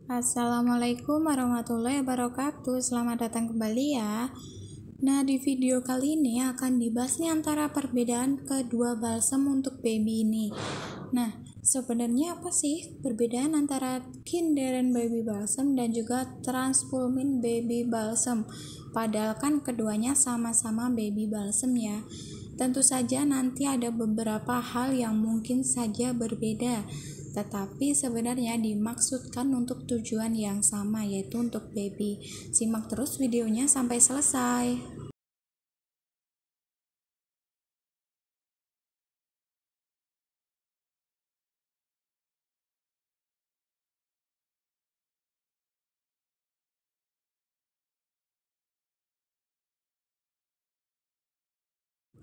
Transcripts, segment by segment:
Assalamualaikum warahmatullahi wabarakatuh. Selamat datang kembali ya. Nah, di video kali ini akan dibahas nih antara perbedaan kedua balsam untuk baby ini. Nah, sebenarnya apa sih perbedaan antara Kinderen Baby Balsam dan juga Transfulmin Baby Balsam? Padahal kan keduanya sama-sama baby balsam ya. Tentu saja nanti ada beberapa hal yang mungkin saja berbeda, tetapi sebenarnya dimaksudkan untuk tujuan yang sama, yaitu untuk baby. Simak terus videonya sampai selesai.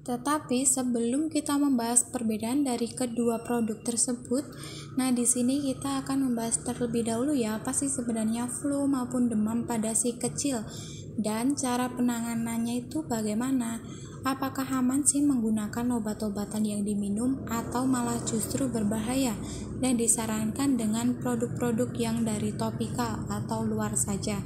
Tetapi sebelum kita membahas perbedaan dari kedua produk tersebut, nah di sini kita akan membahas terlebih dahulu ya apa sih sebenarnya flu maupun demam pada si kecil dan cara penanganannya itu bagaimana. Apakah aman sih menggunakan obat-obatan yang diminum atau malah justru berbahaya dan disarankan dengan produk-produk yang dari topikal atau luar saja.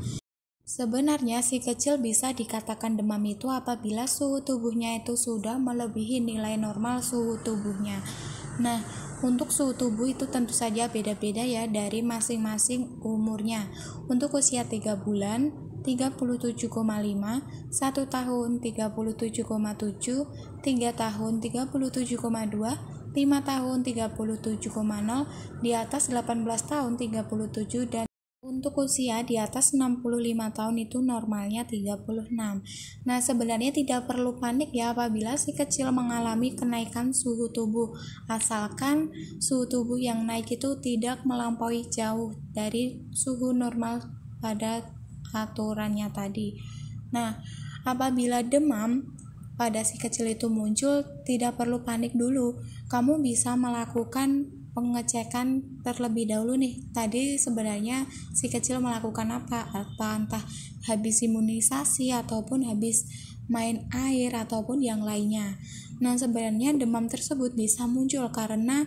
Sebenarnya si kecil bisa dikatakan demam itu apabila suhu tubuhnya itu sudah melebihi nilai normal suhu tubuhnya. Nah, untuk suhu tubuh itu tentu saja beda-beda ya dari masing-masing umurnya. Untuk usia 3 bulan 37,5, 1 tahun 37,7, 3 tahun 37,2, 5 tahun 37,0, di atas 18 tahun 37, dan untuk usia di atas 65 tahun itu normalnya 36. Nah, sebenarnya tidak perlu panik ya apabila si kecil mengalami kenaikan suhu tubuh, asalkan suhu tubuh yang naik itu tidak melampaui jauh dari suhu normal pada aturannya tadi. Nah, apabila demam pada si kecil itu muncul, tidak perlu panik dulu. Kamu bisa melakukan pengecekan terlebih dahulu nih. Tadi sebenarnya si kecil melakukan apa? Entah habis imunisasi ataupun habis main air ataupun yang lainnya. Nah, sebenarnya demam tersebut bisa muncul karena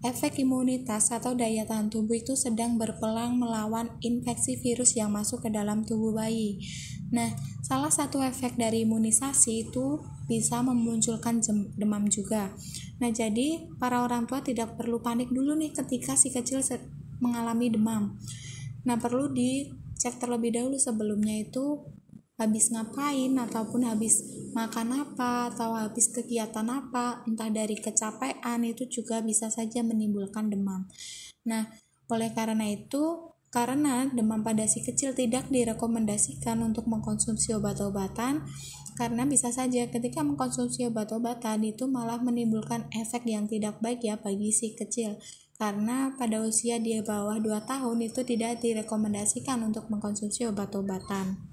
efek imunitas atau daya tahan tubuh itu sedang berperang melawan infeksi virus yang masuk ke dalam tubuh bayi. Nah, salah satu efek dari imunisasi itu bisa memunculkan demam juga. Nah, jadi para orang tua tidak perlu panik dulu nih ketika si kecil mengalami demam. Nah, perlu dicek terlebih dahulu sebelumnya itu habis ngapain ataupun habis makan apa atau habis kegiatan apa, entah dari kecapean itu juga bisa saja menimbulkan demam. Nah, oleh karena itu, karena demam pada si kecil tidak direkomendasikan untuk mengkonsumsi obat-obatan, karena bisa saja ketika mengkonsumsi obat-obatan itu malah menimbulkan efek yang tidak baik ya bagi si kecil. Karena pada usia di bawah 2 tahun itu tidak direkomendasikan untuk mengkonsumsi obat-obatan.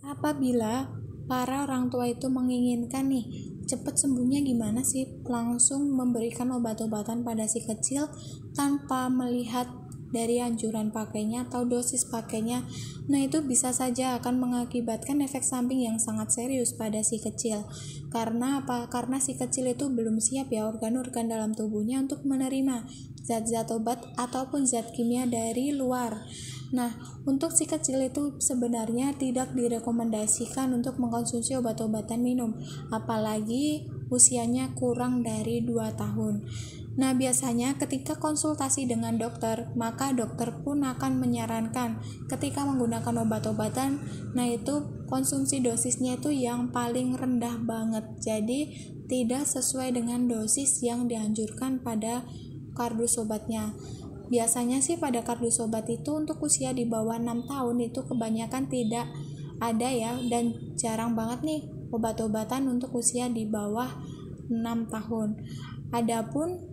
Apabila para orang tua itu menginginkan nih cepat sembuhnya gimana sih, langsung memberikan obat-obatan pada si kecil tanpa melihat dari anjuran pakainya atau dosis pakainya, nah itu bisa saja akan mengakibatkan efek samping yang sangat serius pada si kecil. Karena apa? Karena si kecil itu belum siap ya organ-organ dalam tubuhnya untuk menerima zat-zat obat ataupun zat kimia dari luar. Nah, untuk si kecil itu sebenarnya tidak direkomendasikan untuk mengkonsumsi obat-obatan minum, apalagi usianya kurang dari 2 tahun. Nah, biasanya ketika konsultasi dengan dokter, maka dokter pun akan menyarankan ketika menggunakan obat-obatan, nah itu konsumsi dosisnya itu yang paling rendah banget. Jadi, tidak sesuai dengan dosis yang dianjurkan pada kardus obatnya. Biasanya sih pada kardus obat itu untuk usia di bawah 6 tahun itu kebanyakan tidak ada ya, dan jarang banget nih obat-obatan untuk usia di bawah 6 tahun. Adapun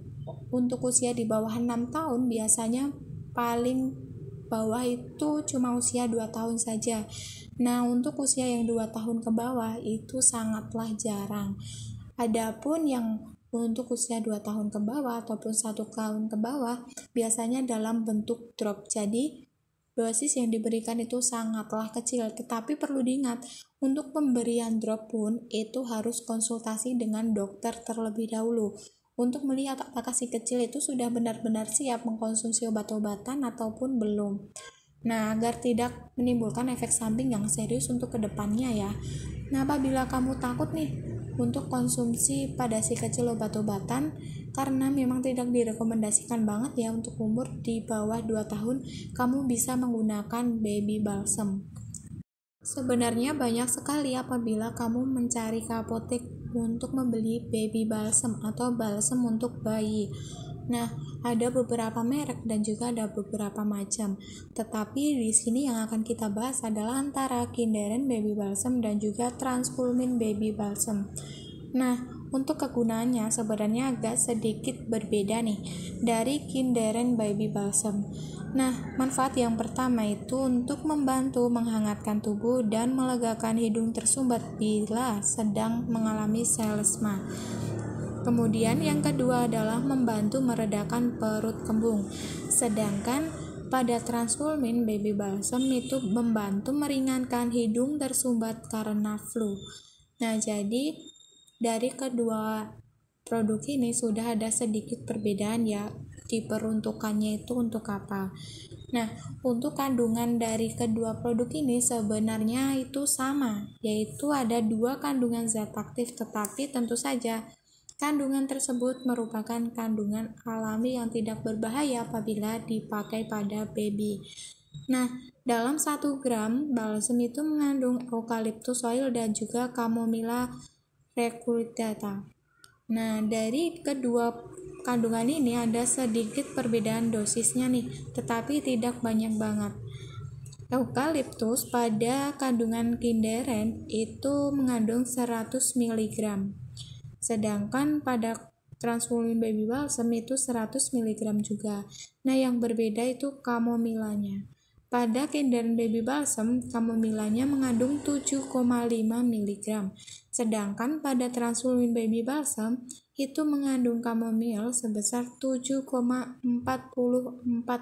untuk usia di bawah 6 tahun biasanya paling bawah itu cuma usia 2 tahun saja. Nah, untuk usia yang 2 tahun ke bawah itu sangatlah jarang. Adapun yang untuk usia 2 tahun ke bawah ataupun 1 tahun ke bawah biasanya dalam bentuk drop. Jadi dosis yang diberikan itu sangatlah kecil, tetapi perlu diingat untuk pemberian drop pun itu harus konsultasi dengan dokter terlebih dahulu untuk melihat apakah si kecil itu sudah benar-benar siap mengkonsumsi obat-obatan ataupun belum. Nah, agar tidak menimbulkan efek samping yang serius untuk kedepannya ya. Nah, apabila kamu takut nih untuk konsumsi pada si kecil obat-obatan, karena memang tidak direkomendasikan banget ya untuk umur di bawah 2 tahun, kamu bisa menggunakan baby balsam. Sebenarnya banyak sekali apabila kamu mencari ke apotek untuk membeli baby balsam atau balsam untuk bayi. Nah, ada beberapa merek dan juga ada beberapa macam. Tetapi di sini yang akan kita bahas adalah antara Kinderen Baby Balsam dan juga Transfulmin Baby Balsam. Nah, untuk kegunaannya sebenarnya agak sedikit berbeda nih dari Kinderen Baby Balsam. Nah, manfaat yang pertama itu untuk membantu menghangatkan tubuh dan melegakan hidung tersumbat bila sedang mengalami selesma. Kemudian yang kedua adalah membantu meredakan perut kembung. Sedangkan pada Transfulmin Baby Balsam itu membantu meringankan hidung tersumbat karena flu. Nah, jadi dari kedua produk ini sudah ada sedikit perbedaan ya, diperuntukannya itu untuk apa. Nah, untuk kandungan dari kedua produk ini sebenarnya itu sama, yaitu ada 2 kandungan zat aktif, tetapi tentu saja kandungan tersebut merupakan kandungan alami yang tidak berbahaya apabila dipakai pada baby. Nah, dalam 1 gram balsam itu mengandung eucalyptus oil dan juga chamomilla recrudata. Nah, dari kedua kandungan ini ada sedikit perbedaan dosisnya nih, tetapi tidak banyak banget. Eucalyptus pada kandungan Kinderen itu mengandung 100 mg. Sedangkan pada Transfulmin Baby Balsam itu 100 mg juga. Nah, yang berbeda itu chamomillanya. Pada Kinderen Baby Balsam, chamomillanya mengandung 7,5 mg. Sedangkan pada Transfulmin Baby Balsam itu mengandung chamomile sebesar 7,44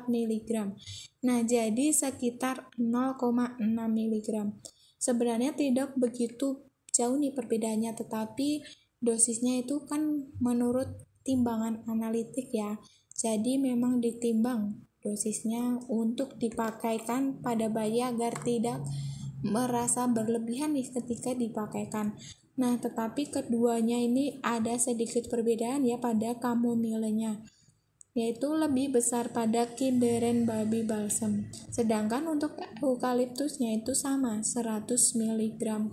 mg. Nah, jadi sekitar 0,6 mg. Sebenarnya tidak begitu jauh nih perbedaannya, tetapi dosisnya itu kan menurut timbangan analitik ya. Jadi memang ditimbang dosisnya untuk dipakaikan pada bayi agar tidak merasa berlebihan nih ketika dipakaikan. Nah, tetapi keduanya ini ada sedikit perbedaan ya pada chamomillenya, yaitu lebih besar pada Kinderen Baby Balsam. Sedangkan untuk eucalyptusnya itu sama, 100 mg.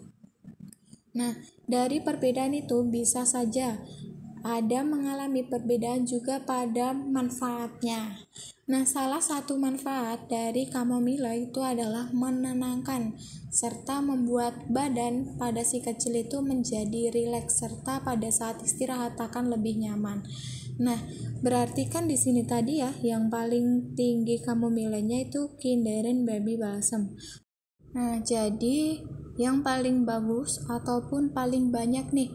Nah, dari perbedaan itu bisa saja ada mengalami perbedaan juga pada manfaatnya. Nah, salah satu manfaat dari chamomilla itu adalah menenangkan serta membuat badan pada si kecil itu menjadi rileks serta pada saat istirahat akan lebih nyaman. Nah, berarti kan di sini tadi ya yang paling tinggi chamomillanya itu Kinderen Baby Balsam. Nah, jadi yang paling bagus ataupun paling banyak nih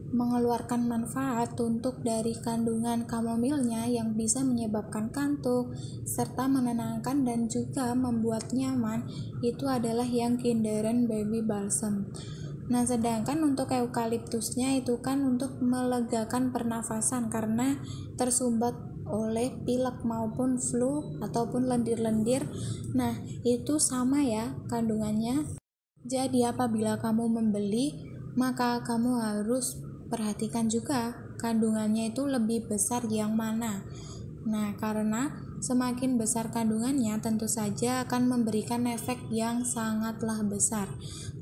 mengeluarkan manfaat untuk dari kandungan chamomilnya yang bisa menyebabkan kantuk serta menenangkan dan juga membuat nyaman itu adalah yang Kinderen Baby Balsam. Nah, sedangkan untuk eukaliptusnya itu kan untuk melegakan pernafasan karena tersumbat oleh pilek maupun flu ataupun lendir-lendir. Nah, itu sama ya kandungannya. Jadi apabila kamu membeli, maka kamu harus perhatikan juga kandungannya itu lebih besar yang mana. Nah, karena semakin besar kandungannya tentu saja akan memberikan efek yang sangatlah besar.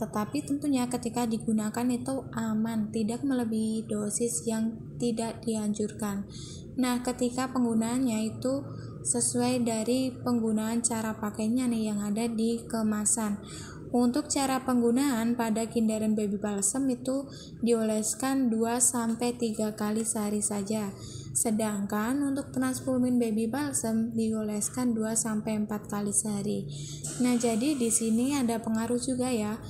Tetapi tentunya ketika digunakan itu aman, tidak melebihi dosis yang tidak dianjurkan. Nah, ketika penggunaannya itu sesuai dari penggunaan cara pakainya nih yang ada di kemasan. Untuk cara penggunaan pada Kinderen Baby Balsam itu dioleskan 2-3 kali sehari saja. Sedangkan untuk Transfulmin Baby Balsam dioleskan 2-4 kali sehari. Nah, jadi di sini ada pengaruh juga ya.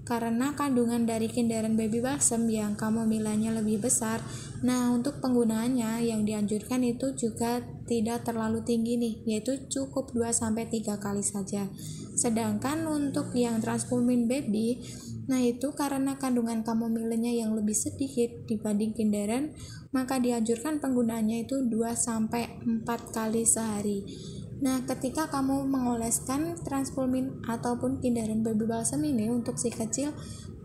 Karena kandungan dari Kinderen Baby Balsam yang chamomillanya lebih besar, nah untuk penggunaannya yang dianjurkan itu juga tidak terlalu tinggi nih, yaitu cukup 2-3 kali saja. Sedangkan untuk yang Transfulmin Baby, nah itu karena kandungan chamomillenya yang lebih sedikit dibanding Kinderen, maka dianjurkan penggunaannya itu 2-4 kali sehari. Nah, ketika kamu mengoleskan transformin ataupun kindarin baby balsam ini untuk si kecil,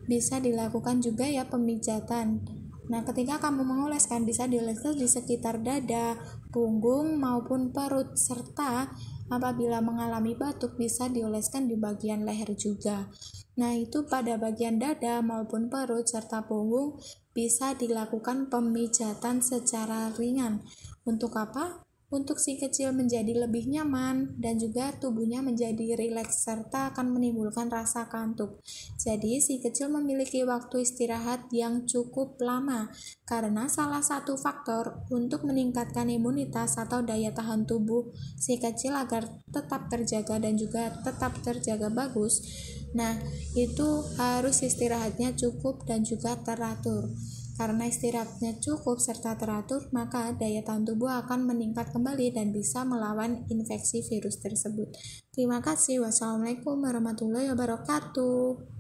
bisa dilakukan juga ya pemijatan. Nah, ketika kamu mengoleskan, bisa dioleskan di sekitar dada, punggung maupun perut, serta apabila mengalami batuk bisa dioleskan di bagian leher juga. Nah, itu pada bagian dada maupun perut serta punggung bisa dilakukan pemijatan secara ringan. Untuk apa? Untuk si kecil menjadi lebih nyaman dan juga tubuhnya menjadi rileks serta akan menimbulkan rasa kantuk. Jadi si kecil memiliki waktu istirahat yang cukup lama karena salah satu faktor untuk meningkatkan imunitas atau daya tahan tubuh si kecil agar tetap terjaga dan juga tetap terjaga bagus. Nah, itu harus istirahatnya cukup dan juga teratur. Karena istirahatnya cukup serta teratur, maka daya tahan tubuh akan meningkat kembali dan bisa melawan infeksi virus tersebut. Terima kasih. Wassalamualaikum warahmatullahi wabarakatuh.